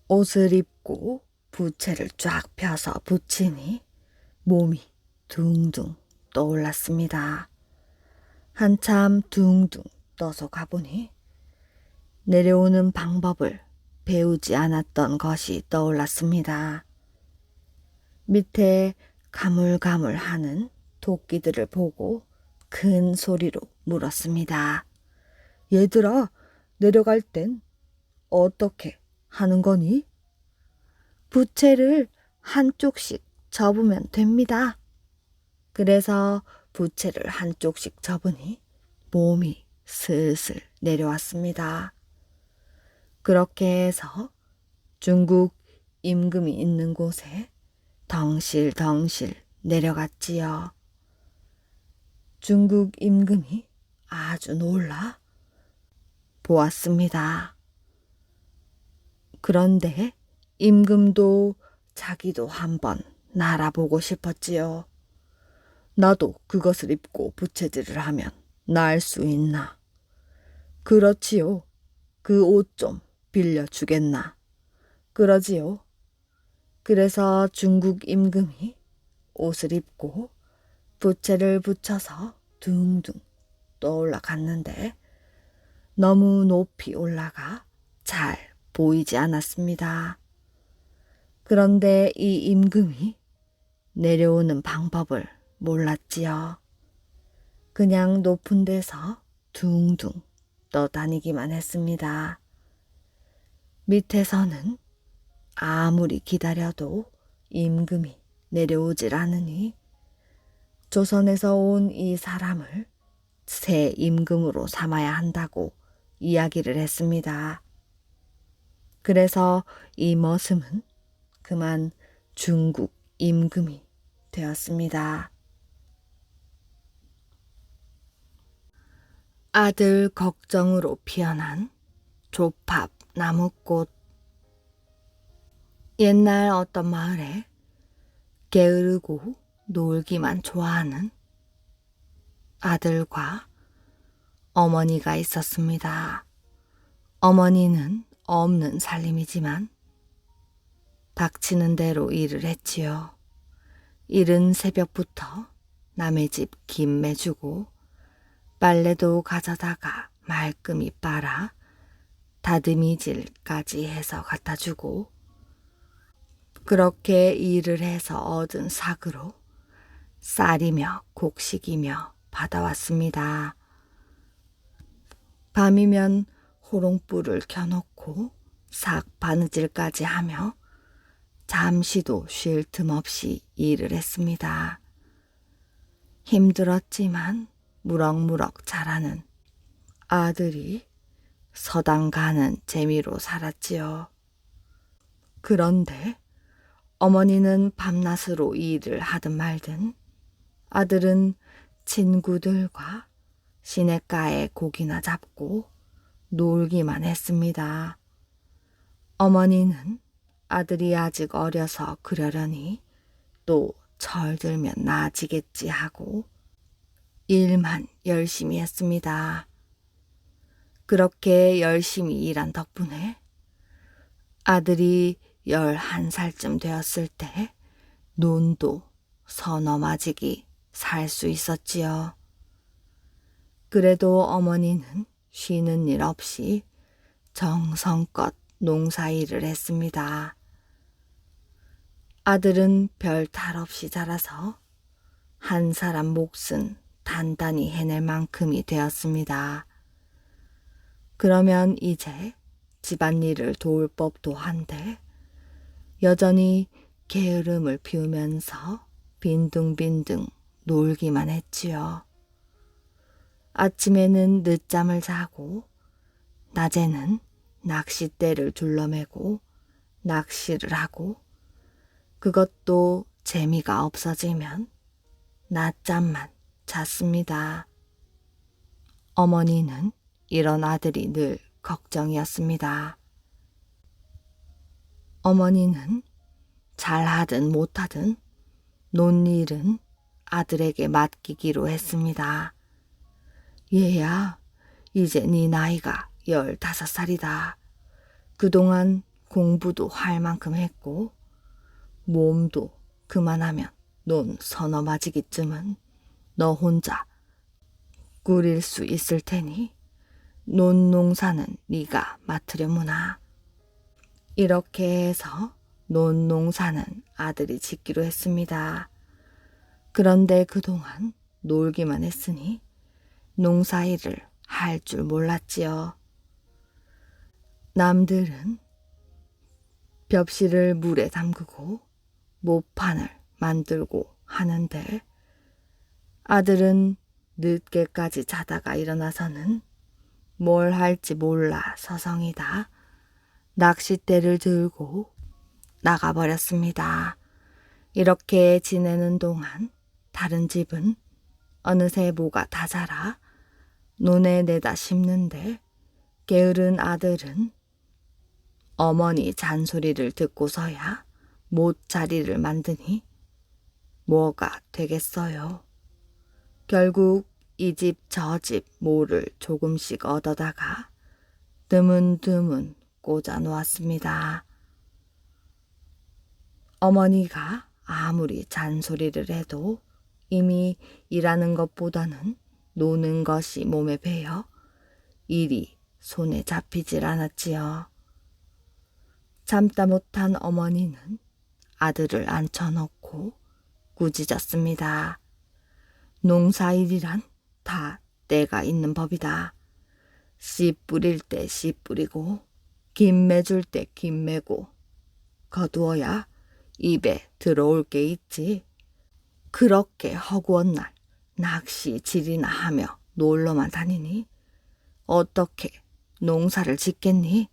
옷을 입고 부채를 쫙 펴서 붙이니 몸이 둥둥 떠올랐습니다. 한참 둥둥 떠서 가보니 내려오는 방법을 배우지 않았던 것이 떠올랐습니다. 밑에 가물가물하는 토끼들을 보고 큰 소리로 물었습니다. 얘들아, 내려갈 땐 어떻게 하는 거니? 부채를 한쪽씩 접으면 됩니다. 그래서 부채를 한쪽씩 접으니 몸이 슬슬 내려왔습니다. 그렇게 해서 중국 임금이 있는 곳에 덩실덩실 내려갔지요. 중국 임금이 아주 놀라 보았습니다. 그런데 임금도 자기도 한번 날아보고 싶었지요. 나도 그것을 입고 부채질을 하면 날 수 있나? 그렇지요. 그 옷 좀 빌려주겠나? 그러지요. 그래서 중국 임금이 옷을 입고 부채를 붙여서 둥둥 떠올라갔는데 너무 높이 올라가 잘 보이지 않았습니다. 그런데 이 임금이 내려오는 방법을 몰랐지요. 그냥 높은 데서 둥둥 떠다니기만 했습니다. 밑에서는 아무리 기다려도 임금이 내려오질 않으니 조선에서 온 이 사람을 새 임금으로 삼아야 한다고 이야기를 했습니다. 그래서 이 머슴은 그만 중국 임금이 되었습니다. 아들 걱정으로 피어난 조팝 나무꽃. 옛날 어떤 마을에 게으르고 놀기만 좋아하는 아들과 어머니가 있었습니다. 어머니는 없는 살림이지만 닥치는 대로 일을 했지요. 이른 새벽부터 남의 집 김 매주고 빨래도 가져다가 말끔히 빨아 다듬이질까지 해서 갖다주고 그렇게 일을 해서 얻은 삭으로 쌀이며 곡식이며 받아왔습니다. 밤이면 호롱불을 켜놓고 삭 바느질까지 하며 잠시도 쉴 틈 없이 일을 했습니다. 힘들었지만 무럭무럭 자라는 아들이 서당 가는 재미로 살았지요. 그런데 어머니는 밤낮으로 일을 하든 말든 아들은 친구들과 시냇가에 고기나 잡고 놀기만 했습니다. 어머니는 아들이 아직 어려서 그러려니 또 철들면 나아지겠지 하고 일만 열심히 했습니다. 그렇게 열심히 일한 덕분에 아들이 11살쯤 되었을 때 논도 서너 마지기 살 수 있었지요. 그래도 어머니는 쉬는 일 없이 정성껏 농사일을 했습니다. 아들은 별 탈 없이 자라서 한 사람 몫은 단단히 해낼 만큼이 되었습니다. 그러면 이제 집안일을 도울 법도 한데 여전히 게으름을 피우면서 빈둥빈둥 놀기만 했지요. 아침에는 늦잠을 자고 낮에는 낚싯대를 둘러매고 낚시를 하고 그것도 재미가 없어지면 낮잠만 잤습니다. 어머니는 이런 아들이 늘 걱정이었습니다. 어머니는 잘하든 못하든 논일은 아들에게 맡기기로 했습니다. 얘야, 이제 네 나이가 15살이다. 그동안 공부도 할 만큼 했고 몸도 그만하면 논 서너 맞이기쯤은 너 혼자 꾸릴 수 있을 테니 논 농사는 네가 맡으려무나. 이렇게 해서 논 농사는 아들이 짓기로 했습니다. 그런데 그동안 놀기만 했으니 농사일을 할 줄 몰랐지요. 남들은 벽실을 물에 담그고 모판을 만들고 하는데 아들은 늦게까지 자다가 일어나서는 뭘 할지 몰라 서성이다 낚싯대를 들고 나가버렸습니다. 이렇게 지내는 동안 다른 집은 어느새 모가 다 자라 논에 내다 심는데 게으른 아들은 어머니 잔소리를 듣고서야 못자리를 만드니 뭐가 되겠어요. 결국 이 집 저 집 모를 조금씩 얻어다가 드문드문 꽂아 놓았습니다. 어머니가 아무리 잔소리를 해도 이미 일하는 것보다는 노는 것이 몸에 배어 일이 손에 잡히질 않았지요. 참다 못한 어머니는 아들을 앉혀놓고 꾸짖었습니다. 농사일이란 다 때가 있는 법이다. 씨 뿌릴 때 씨 뿌리고 김매 줄 때 김매고 거두어야 입에 들어올 게 있지. 그렇게 허구한 날 낚시질이나 하며 놀러만 다니니 어떻게 농사를 짓겠니?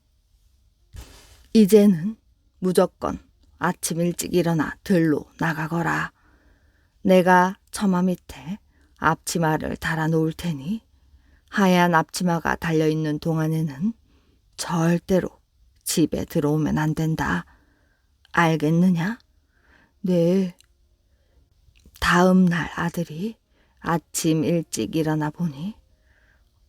이제는 무조건 아침 일찍 일어나 들로 나가거라. 내가 처마 밑에 앞치마를 달아 놓을 테니 하얀 앞치마가 달려있는 동안에는 절대로 집에 들어오면 안 된다. 알겠느냐? 네. 다음 날 아들이 아침 일찍 일어나 보니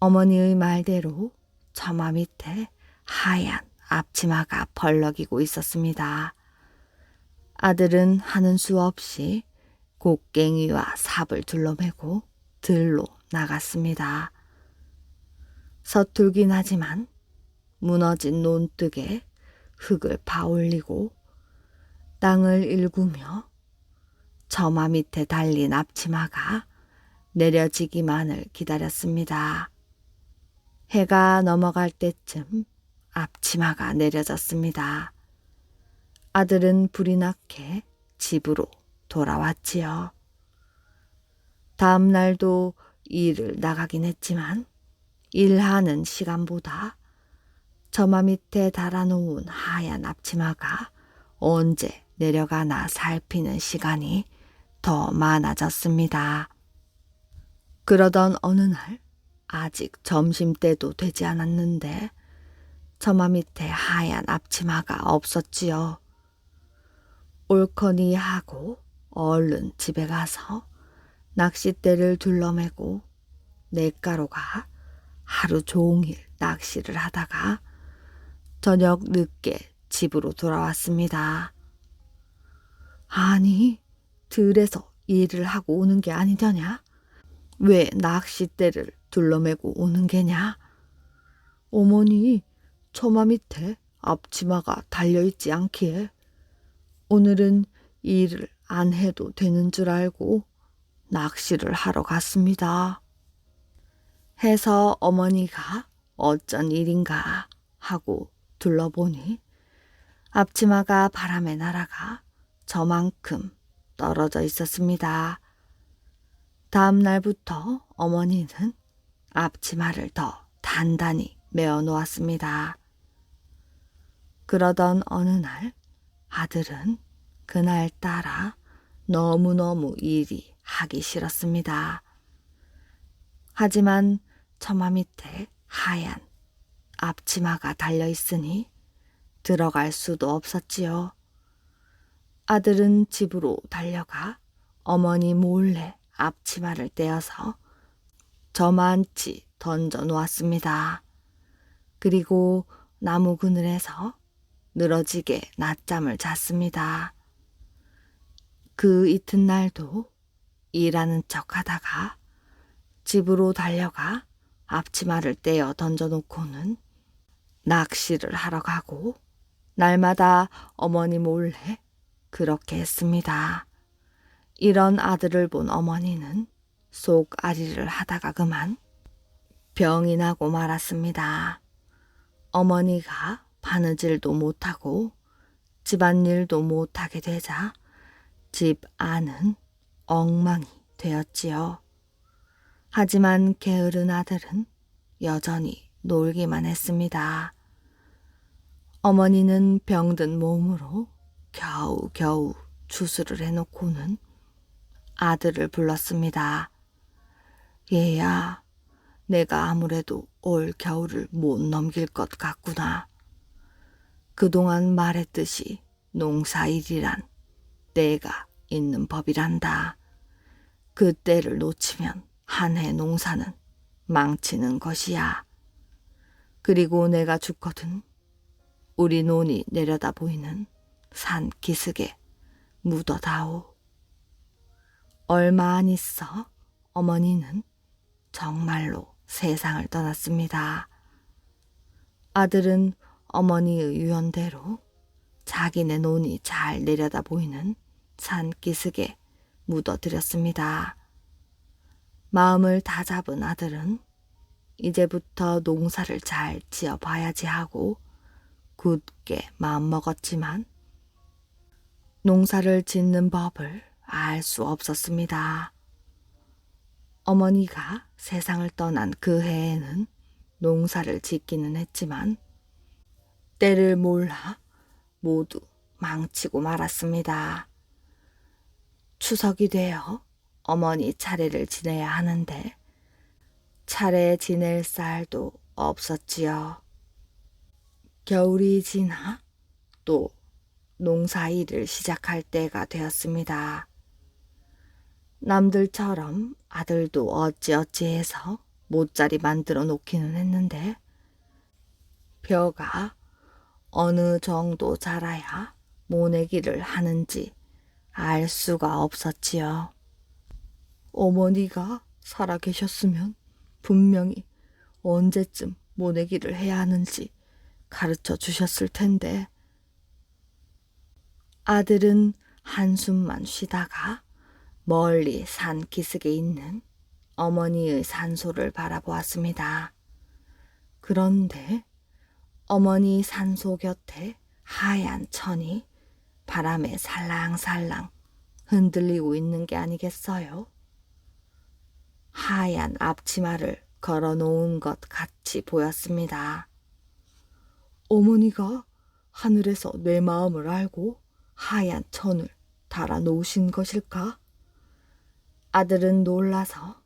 어머니의 말대로 처마 밑에 하얀 앞치마가 벌럭이고 있었습니다. 아들은 하는 수 없이 곡괭이와 삽을 둘러매고 들로 나갔습니다. 서툴긴 하지만 무너진 논뜨에 흙을 파올리고 땅을 일구며 처마 밑에 달린 앞치마가 내려지기만을 기다렸습니다. 해가 넘어갈 때쯤 앞치마가 내려졌습니다. 아들은 불이 나게 집으로 돌아왔지요. 다음 날도 일을 나가긴 했지만 일하는 시간보다 처마 밑에 달아놓은 하얀 앞치마가 언제 내려가나 살피는 시간이 더 많아졌습니다. 그러던 어느 날 아직 점심때도 되지 않았는데 처마 밑에 하얀 앞치마가 없었지요. 옳거니 하고 얼른 집에 가서 낚싯대를 둘러매고 냇가로가 하루 종일 낚시를 하다가 저녁 늦게 집으로 돌아왔습니다. 아니, 들에서 일을 하고 오는 게 아니더냐? 왜 낚싯대를 둘러매고 오는 게냐? 어머니, 처마 밑에 앞치마가 달려있지 않기에 오늘은 일을 안 해도 되는 줄 알고 낚시를 하러 갔습니다. 해서 어머니가 어쩐 일인가 하고 둘러보니 앞치마가 바람에 날아가 저만큼 떨어져 있었습니다. 다음 날부터 어머니는 앞치마를 더 단단히 메어 놓았습니다. 그러던 어느 날 아들은 그날따라 너무너무 일이 하기 싫었습니다. 하지만 처마 밑에 하얀 앞치마가 달려 있으니 들어갈 수도 없었지요. 아들은 집으로 달려가 어머니 몰래 앞치마를 떼어서 저만치 던져 놓았습니다. 그리고 나무 그늘에서 늘어지게 낮잠을 잤습니다. 그 이튿날도 일하는 척 하다가 집으로 달려가 앞치마를 떼어 던져놓고는 낚시를 하러 가고 날마다 어머니 몰래 그렇게 했습니다. 이런 아들을 본 어머니는 쏙아리를 하다가 그만 병이 나고 말았습니다. 어머니가 바느질도 못하고 집안일도 못하게 되자 집 안은 엉망이 되었지요. 하지만 게으른 아들은 여전히 놀기만 했습니다. 어머니는 병든 몸으로 겨우겨우 추수를 해놓고는 아들을 불렀습니다. 얘야, 내가 아무래도 올 겨울을 못 넘길 것 같구나. 그동안 말했듯이 농사일이란 때가 있는 법이란다. 그 때를 놓치면 한 해 농사는 망치는 것이야. 그리고 내가 죽거든 우리 논이 내려다 보이는 산 기슭에 묻어다오. 얼마 안 있어 어머니는 정말로 세상을 떠났습니다. 아들은 어머니의 유언대로 자기네 논이 잘 내려다 보이는 산 기슭에 묻어들였습니다. 마음을 다잡은 아들은 이제부터 농사를 잘 지어봐야지 하고 굳게 마음먹었지만 농사를 짓는 법을 알 수 없었습니다. 어머니가 세상을 떠난 그 해에는 농사를 짓기는 했지만 때를 몰라 모두 망치고 말았습니다. 추석이 되어 어머니 차례를 지내야 하는데 차례 지낼 쌀도 없었지요. 겨울이 지나 또 농사일을 시작할 때가 되었습니다. 남들처럼 아들도 어찌어찌해서 모짜리 만들어 놓기는 했는데 벼가 어느 정도 자라야 모내기를 하는지 알 수가 없었지요. 어머니가 살아계셨으면 분명히 언제쯤 모내기를 해야 하는지 가르쳐 주셨을 텐데. 아들은 한숨만 쉬다가 멀리 산 기슭에 있는 어머니의 산소를 바라보았습니다. 그런데 어머니 산소 곁에 하얀 천이 바람에 살랑살랑 흔들리고 있는 게 아니겠어요? 하얀 앞치마를 걸어놓은 것 같이 보였습니다. 어머니가 하늘에서 내 마음을 알고 하얀 천을 달아 놓으신 것일까? 아들은 놀라서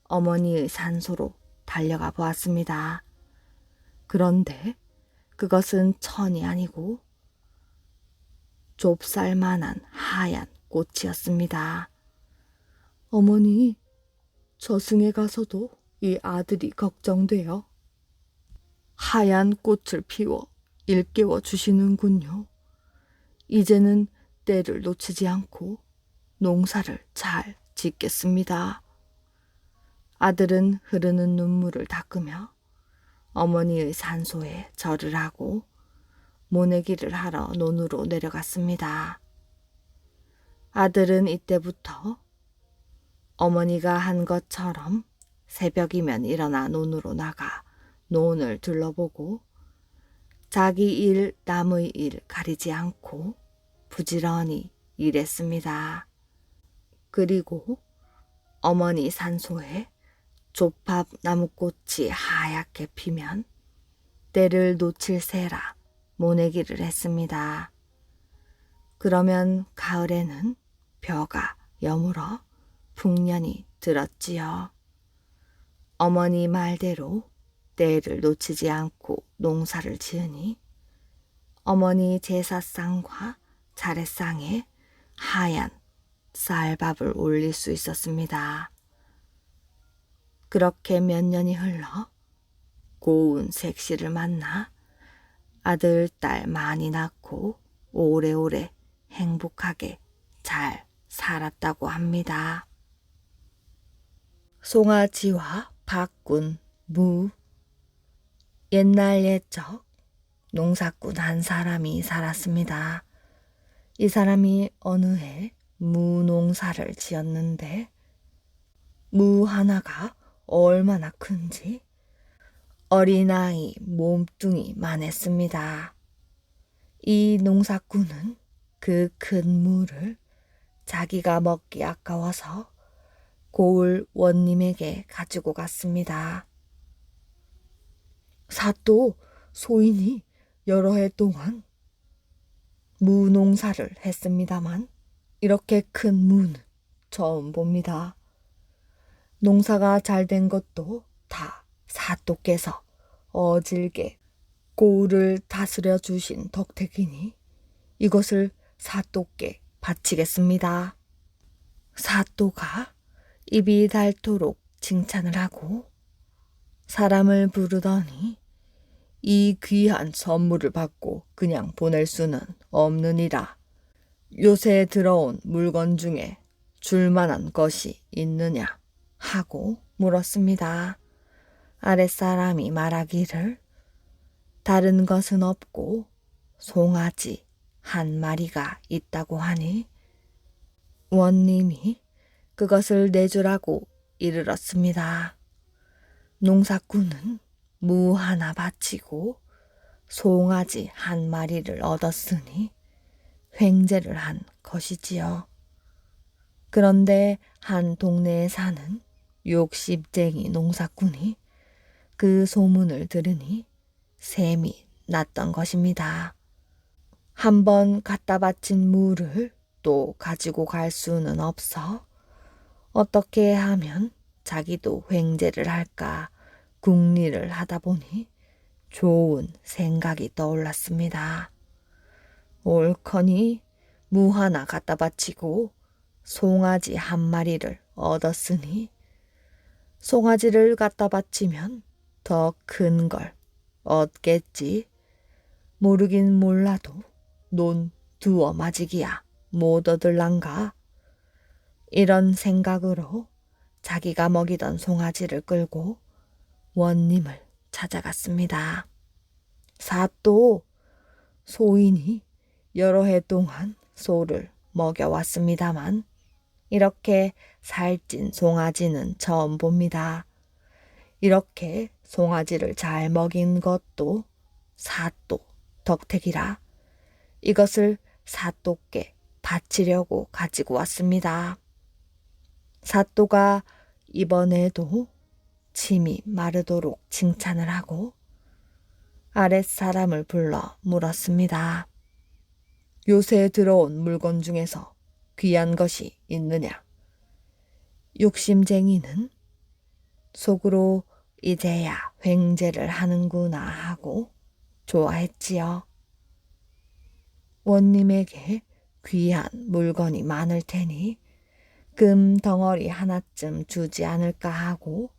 어머니의 산소로 달려가 보았습니다. 그런데 그것은 천이 아니고 좁쌀만한 하얀 꽃이었습니다. 어머니, 저승에 가서도 이 아들이 걱정되어 하얀 꽃을 피워 일깨워 주시는군요. 이제는 때를 놓치지 않고 농사를 잘 짓겠습니다. 아들은 흐르는 눈물을 닦으며 어머니의 산소에 절을 하고 모내기를 하러 논으로 내려갔습니다. 아들은 이때부터 어머니가 한 것처럼 새벽이면 일어나 논으로 나가 논을 둘러보고 자기 일 남의 일 가리지 않고 부지런히 일했습니다. 그리고 어머니 산소에 조팝 나무꽃이 하얗게 피면 때를 놓칠세라 모내기를 했습니다. 그러면 가을에는 벼가 여물어 풍년이 들었지요. 어머니 말대로 때를 놓치지 않고 농사를 지으니 어머니 제사상과 차례상에 하얀 쌀밥을 올릴 수 있었습니다. 그렇게 몇 년이 흘러 고운 색시를 만나 아들, 딸 많이 낳고 오래오래 행복하게 잘 살았다고 합니다. 송아지와 박군, 무. 옛날 옛적 농사꾼 한 사람이 살았습니다. 이 사람이 어느 해 무농사를 지었는데 무 하나가 얼마나 큰지 어린아이 몸뚱이만 했습니다. 이 농사꾼은 그 큰 무를 자기가 먹기 아까워서 고을 원님에게 가지고 갔습니다. 사또 소인이 여러 해 동안 무농사를 했습니다만 이렇게 큰 무는 처음 봅니다. 농사가 잘 된 것도 다 사또께서 어질게 고을을 다스려 주신 덕택이니 이것을 사또께 바치겠습니다. 사또가 입이 닳도록 칭찬을 하고 사람을 부르더니 이 귀한 선물을 받고 그냥 보낼 수는 없느니라. 요새 들어온 물건 중에 줄만한 것이 있느냐 하고 물었습니다. 아랫사람이 말하기를 다른 것은 없고 송아지 한 마리가 있다고 하니 원님이 그것을 내주라고 이르렀습니다. 농사꾼은 무 하나 바치고 송아지 한 마리를 얻었으니 횡재를 한 것이지요. 그런데 한 동네에 사는 욕심쟁이 농사꾼이 그 소문을 들으니 셈이 났던 것입니다. 한번 갖다 바친 무를 또 가지고 갈 수는 없어 어떻게 하면 자기도 횡재를 할까 궁리를 하다 보니 좋은 생각이 떠올랐습니다. 옳거니 무 하나 갖다 바치고 송아지 한 마리를 얻었으니 송아지를 갖다 바치면 더 큰 걸 얻겠지. 모르긴 몰라도 논 두어 맞이기야 못 얻을란가. 이런 생각으로 자기가 먹이던 송아지를 끌고 원님을 찾아갔습니다. 사또, 소인이 여러 해 동안 소를 먹여왔습니다만 이렇게 살찐 송아지는 처음 봅니다. 이렇게 송아지를 잘 먹인 것도 사또 덕택이라 이것을 사또께 바치려고 가지고 왔습니다. 사또가 이번에도 침이 마르도록 칭찬을 하고 아랫사람을 불러 물었습니다. 요새 들어온 물건 중에서 귀한 것이 있느냐? 욕심쟁이는 속으로 이제야 횡재를 하는구나 하고 좋아했지요. 원님에게 귀한 물건이 많을 테니 금 덩어리 하나쯤 주지 않을까 하고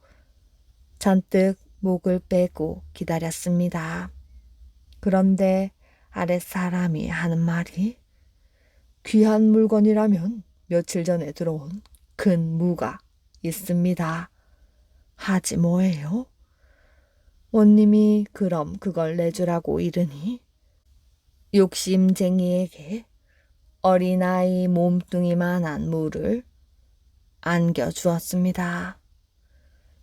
잔뜩 목을 빼고 기다렸습니다. 그런데 아랫사람이 하는 말이 귀한 물건이라면 며칠 전에 들어온 큰 무가 있습니다. 하지 뭐예요? 원님이 그럼 그걸 내주라고 이르니 욕심쟁이에게 어린아이 몸뚱이만한 무를 안겨 주었습니다.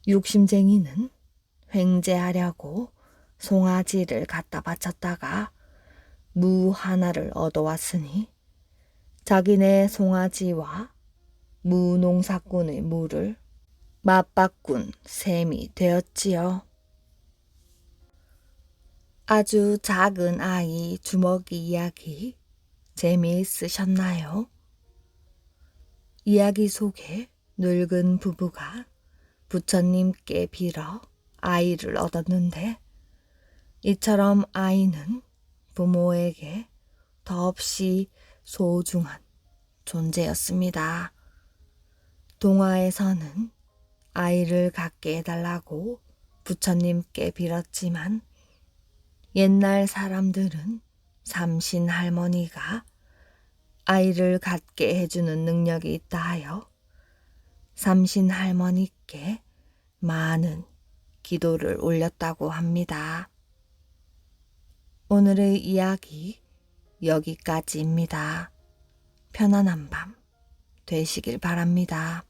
욕심쟁이는 횡재하려고 송아지를 갖다 바쳤다가 무 하나를 얻어왔으니 자기네 송아지와 무농사꾼의 무를 맞바꾼 셈이 되었지요. 아주 작은 아이 주먹이 이야기 재미있으셨나요? 이야기 속에 늙은 부부가 부처님께 빌어 아이를 얻었는데 이처럼 아이는 부모에게 더없이 소중한 존재였습니다. 동화에서는 아이를 갖게 해달라고 부처님께 빌었지만 옛날 사람들은 삼신 할머니가 아이를 갖게 해주는 능력이 있다 하여 삼신 할머니께 많은 기도를 올렸다고 합니다. 오늘의 이야기 여기까지입니다. 편안한 밤 되시길 바랍니다.